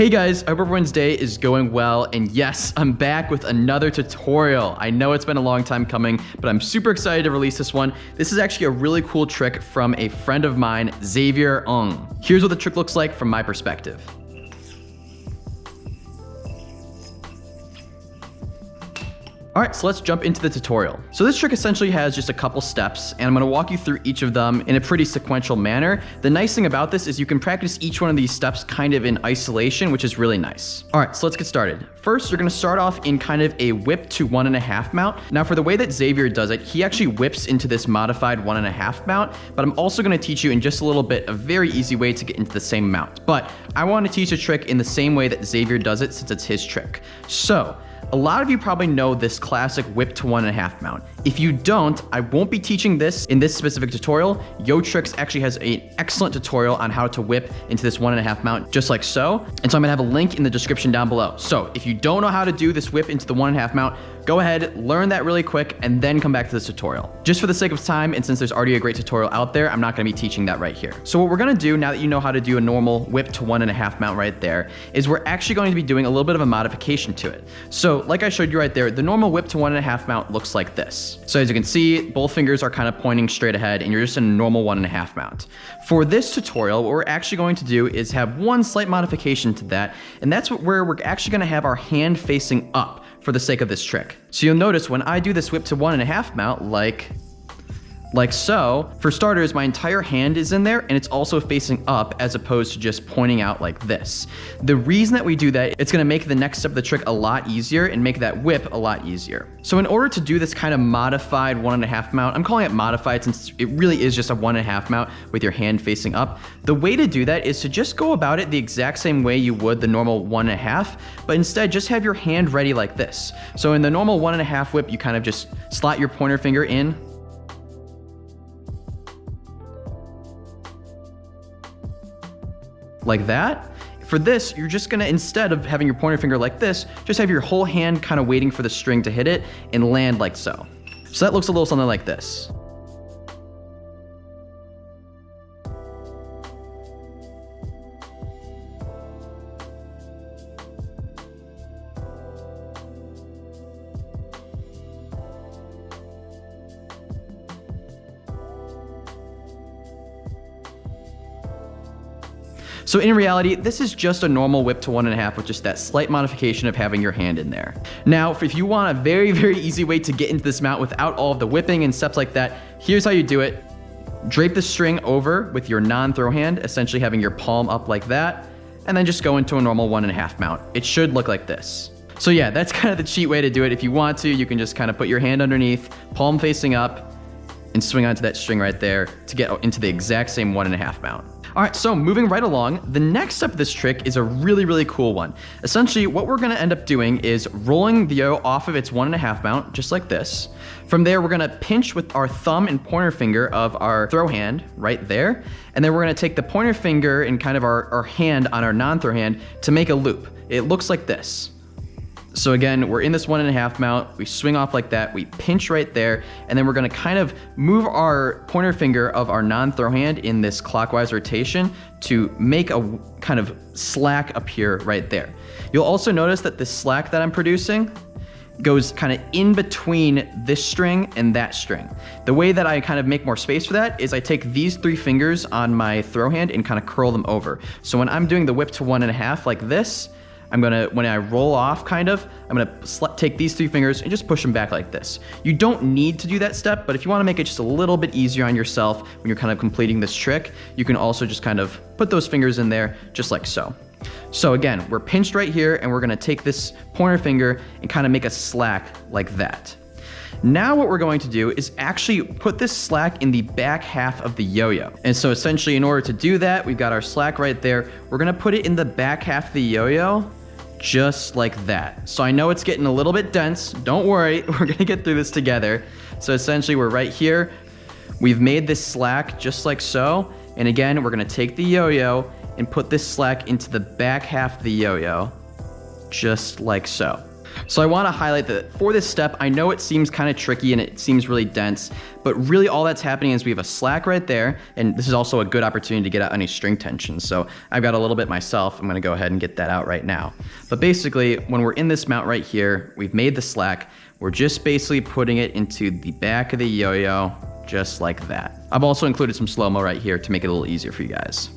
Hey guys, I hope everyone's day is going well, and yes, I'm back with another tutorial. I know it's been a long time coming, but I'm super excited to release this one. This is actually a really cool trick from a friend of mine, Xavier. Here's what the trick looks like from my perspective. All right, so let's jump into the tutorial. So this trick essentially has just a couple steps, and I'm gonna walk you through each of them in a pretty sequential manner. The nice thing about this is you can practice each one of these steps kind of in isolation, which is really nice. All right, so let's get started. First, you're gonna start off in kind of a whip to 1.5 mount. Now for the way that Xavier does it, he actually whips into this modified 1.5 mount, but I'm also gonna teach you in just a little bit a very easy way to get into the same mount. But I wanna teach a trick in the same way that Xavier does it since it's his trick. So, a lot of you probably know this classic whip to 1.5 mount. If you don't, I won't be teaching this in this specific tutorial. YoTricks actually has an excellent tutorial on how to whip into this 1.5 mount, just like so. And so I'm gonna have a link in the description down below. So if you don't know how to do this whip into the 1.5 mount, go ahead, learn that really quick, and then come back to this tutorial. Just for the sake of time, and since there's already a great tutorial out there, I'm not gonna be teaching that right here. So what we're gonna do, now that you know how to do a normal whip to 1.5 mount right there, is we're actually going to be doing a little bit of a modification to it. So like I showed you right there, the normal whip to 1.5 mount looks like this. So as you can see, both fingers are kind of pointing straight ahead, and you're just in a normal 1.5 mount. For this tutorial, what we're actually going to do is have one slight modification to that, and that's where we're actually gonna have our hand facing up for the sake of this trick. So you'll notice when I do this whip to 1.5 mount, like so, for starters, my entire hand is in there and it's also facing up as opposed to just pointing out like this. The reason that we do that, it's gonna make the next step of the trick a lot easier and make that whip a lot easier. So in order to do this kind of modified 1.5 mount, I'm calling it modified since it really is just a 1.5 mount with your hand facing up. The way to do that is to just go about it the exact same way you would the normal 1.5, but instead just have your hand ready like this. So in the normal 1.5 whip, you kind of just slot your pointer finger in, like that. For this, you're just gonna, instead of having your pointer finger like this, just have your whole hand kind of waiting for the string to hit it and land like so. So that looks a little something like this. So in reality, this is just a normal whip to 1.5 with just that slight modification of having your hand in there. Now, if you want a very, very easy way to get into this mount without all of the whipping and steps like that, here's how you do it. Drape the string over with your non-throw hand, essentially having your palm up like that, and then just go into a normal 1.5 mount. It should look like this. So yeah, that's kind of the cheat way to do it. If you want to, you can just kind of put your hand underneath, palm facing up, and swing onto that string right there to get into the exact same 1.5 mount. All right, so moving right along, the next step of this trick is a really, really cool one. Essentially, what we're gonna end up doing is rolling the yo off of its 1.5 mount, just like this. From there, we're gonna pinch with our thumb and pointer finger of our throw hand right there. And then we're gonna take the pointer finger and kind of our hand on our non-throw hand to make a loop. It looks like this. So again, we're in this 1.5 mount, we swing off like that, we pinch right there, and then we're gonna kind of move our pointer finger of our non-throw hand in this clockwise rotation to make a kind of slack appear right there. You'll also notice that this slack that I'm producing goes kind of in between this string and that string. The way that I kind of make more space for that is I take these 3 fingers on my throw hand and kind of curl them over. So when I'm doing the whip to 1.5 like this, I'm gonna, when I roll off kind of, I'm gonna take these 3 fingers and just push them back like this. You don't need to do that step, but if you wanna make it just a little bit easier on yourself when you're kind of completing this trick, you can also just kind of put those fingers in there just like so. So again, we're pinched right here and we're gonna take this pointer finger and kind of make a slack like that. Now what we're going to do is actually put this slack in the back half of the yo-yo. And so essentially in order to do that, we've got our slack right there. We're gonna put it in the back half of the yo-yo, just like that. So I know it's getting a little bit dense. Don't worry, we're gonna get through this together. So essentially we're right here. We've made this slack just like so. And again, we're gonna take the yo-yo and put this slack into the back half of the yo-yo, just like so. So I want to highlight that for this step, I know it seems kind of tricky and it seems really dense, but really all that's happening is we have a slack right there, and this is also a good opportunity to get out any string tension. So I've got a little bit myself. I'm going to go ahead and get that out right now. But basically, when we're in this mount right here, we've made the slack. We're just basically putting it into the back of the yo-yo, just like that. I've also included some slow-mo right here to make it a little easier for you guys.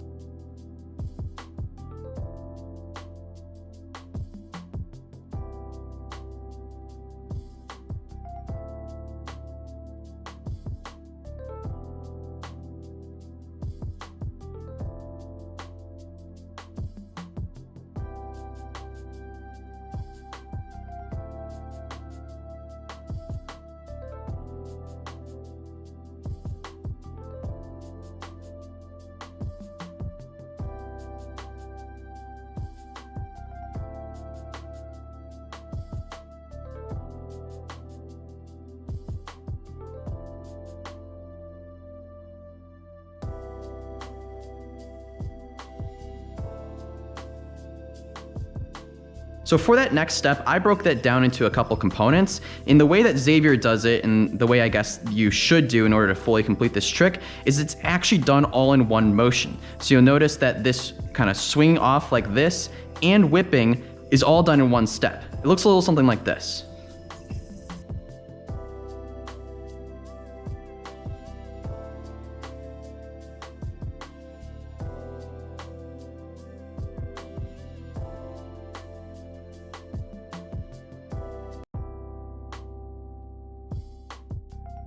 So for that next step, I broke that down into a couple components. In the way that Xavier does it, and the way I guess you should do in order to fully complete this trick, is it's actually done all in one motion. So you'll notice that this kind of swinging off like this and whipping is all done in one step. It looks a little something like this.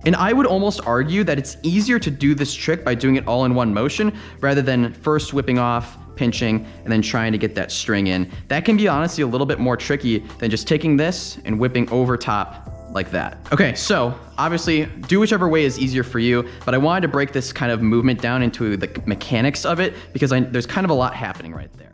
And I would almost argue that it's easier to do this trick by doing it all in one motion rather than first whipping off, pinching, and then trying to get that string in. That can be honestly a little bit more tricky than just taking this and whipping over top like that. Okay, so obviously do whichever way is easier for you, but I wanted to break this kind of movement down into the mechanics of it because there's kind of a lot happening right there.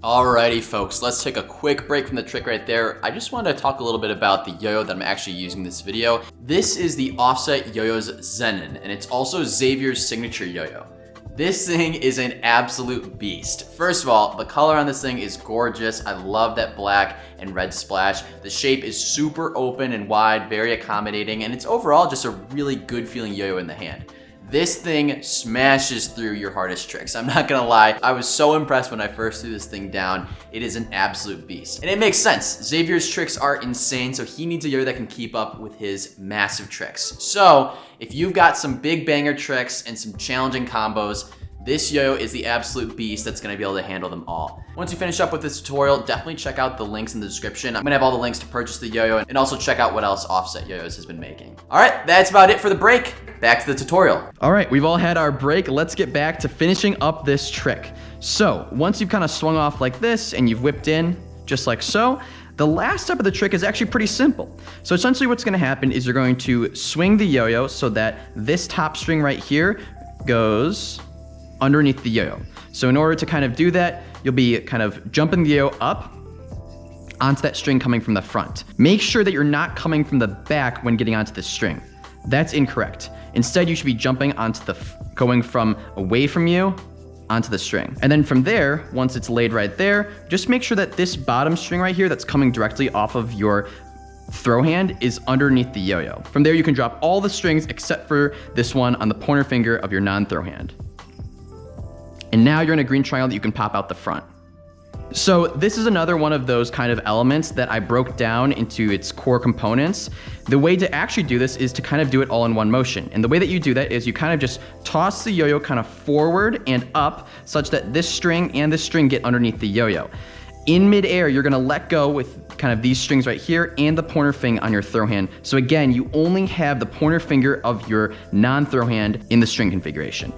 Alrighty folks, let's take a quick break from the trick right there. I just wanted to talk a little bit about the yo-yo that I'm actually using in this video. This is the Offset Yo-Yo's XENON, and it's also Xavier's signature yo-yo. This thing is an absolute beast. First of all, the color on this thing is gorgeous. I love that black and red splash. The shape is super open and wide, very accommodating, and it's overall just a really good feeling yo-yo in the hand. This thing smashes through your hardest tricks. I'm not gonna lie, I was so impressed when I first threw this thing down. It is an absolute beast. And it makes sense. Xavier's tricks are insane, so he needs a yo-yo that can keep up with his massive tricks. So, if you've got some big banger tricks and some challenging combos, this yo-yo is the absolute beast that's gonna be able to handle them all. Once you finish up with this tutorial, definitely check out the links in the description. I'm gonna have all the links to purchase the yo-yo and also check out what else Offset Yo-Yos has been making. All right, that's about it for the break. Back to the tutorial. All right, we've all had our break. Let's get back to finishing up this trick. So once you've kind of swung off like this and you've whipped in just like so, the last step of the trick is actually pretty simple. So essentially what's gonna happen is you're going to swing the yo-yo so that this top string right here goes underneath the yo-yo. So in order to kind of do that, you'll be kind of jumping the yo-yo up onto that string coming from the front. Make sure that you're not coming from the back when getting onto this string. That's incorrect. Instead, you should be jumping onto going from away from you onto the string. And then from there, once it's laid right there, just make sure that this bottom string right here that's coming directly off of your throw hand is underneath the yo-yo. From there, you can drop all the strings except for this one on the pointer finger of your non-throw hand. And now you're in a green triangle that you can pop out the front. So this is another one of those kind of elements that I broke down into its core components. The way to actually do this is to kind of do it all in one motion. And the way that you do that is you kind of just toss the yo-yo kind of forward and up such that this string and this string get underneath the yo-yo. In midair, you're gonna let go with kind of these strings right here and the pointer finger on your throw hand. So again, you only have the pointer finger of your non-throw hand in the string configuration.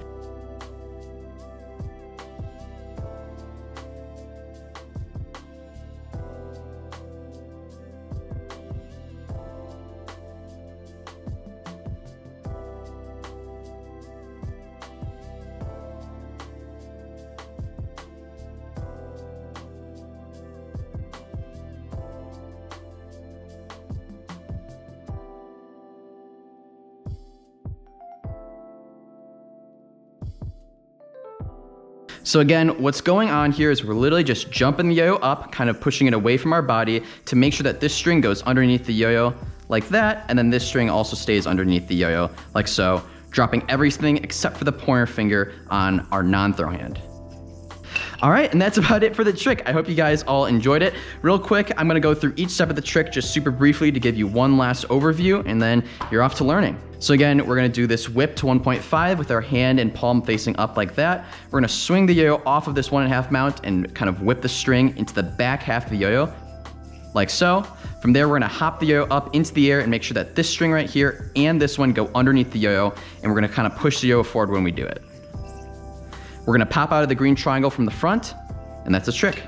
So again, what's going on here is we're literally just jumping the yo-yo up, kind of pushing it away from our body to make sure that this string goes underneath the yo-yo like that, and then this string also stays underneath the yo-yo like so, dropping everything except for the pointer finger on our non-throw hand. All right, and that's about it for the trick. I hope you guys all enjoyed it. Real quick, I'm gonna go through each step of the trick just super briefly to give you one last overview, and then you're off to learning. So again, we're gonna do this whip to 1.5 with our hand and palm facing up like that. We're gonna swing the yo-yo off of this 1.5 mount and kind of whip the string into the back half of the yo-yo, like so. From there, we're gonna hop the yo-yo up into the air and make sure that this string right here and this one go underneath the yo-yo, and we're gonna kind of push the yo-yo forward when we do it. We're gonna pop out of the green triangle from the front, and that's the trick.